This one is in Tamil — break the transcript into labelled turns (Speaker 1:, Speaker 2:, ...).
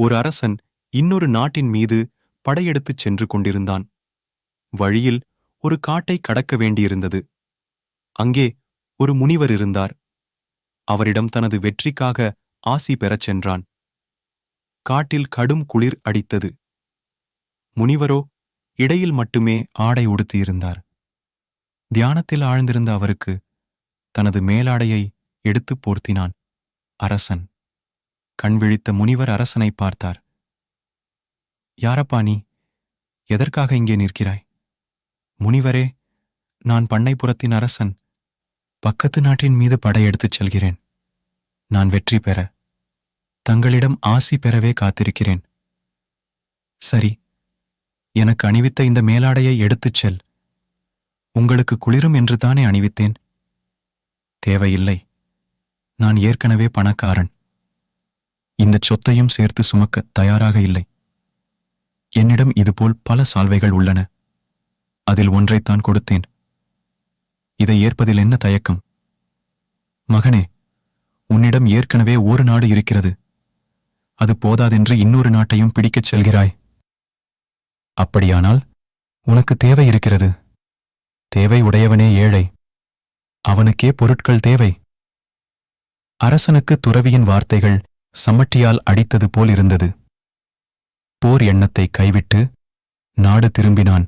Speaker 1: ஒரு அரசன் இன்னொரு நாட்டின் மீது படையெடுத்துச் சென்று கொண்டிருந்தான். வழியில் ஒரு காட்டை கடக்க வேண்டியிருந்தது. அங்கே ஒரு முனிவர் இருந்தார். அவரிடம் தனது வெற்றிக்காக ஆசி பெறச் சென்றான். காட்டில் கடும் குளிர் அடித்தது. முனிவரோ இடையில் மட்டுமே ஆடை உடுத்தியிருந்தார். தியானத்தில் ஆழ்ந்திருந்த அவருக்கு தனது மேலாடையை எடுத்துப் போர்த்தினான் அரசன். கண் விழித்த முனிவர் அரசனை பார்த்தார். யாரப்பா நீ? எதற்காக இங்கே நிற்கிறாய்? முனிவரே, நான் பண்ணைப்புறத்தின் அரசன். பக்கத்து நாட்டின் மீது படையெடுத்துச் செல்கிறேன். நான் வெற்றி பெற, தங்களிடம் ஆசி பெறவே காத்திருக்கிறேன். சரி, எனக்கு அணிவித்த இந்த மேலாடையை எடுத்துச் செல். உங்களுக்கு குளிரும் என்று தானே அணிவித்தேன். தேவையில்லை, நான் ஏற்கனவே பணக்காரன். இந்தச் சொத்தையும் சேர்த்து சுமக்க தயாராக இல்லை. என்னிடம் இதுபோல் பல சால்வைகள் உள்ளன. அதில் ஒன்றைத்தான் கொடுத்தேன். இதை ஏற்பதில் என்ன தயக்கம்? மகனே, உன்னிடம் ஏற்கனவே ஒரு நாடு இருக்கிறது. அது போதாதென்று இன்னொரு நாட்டையும் பிடிக்கச் செல்கிறாய். அப்படியானால் உனக்கு தேவை இருக்கிறது. தேவை உடையவனே ஏழை. அவனுக்கே பொருட்கள் தேவை. அரசனுக்கு துறவியின் வார்த்தைகள் சம்மட்டியால் அடித்தது போல் இருந்தது. போர் எண்ணத்தை கைவிட்டு நாடு திரும்பினான்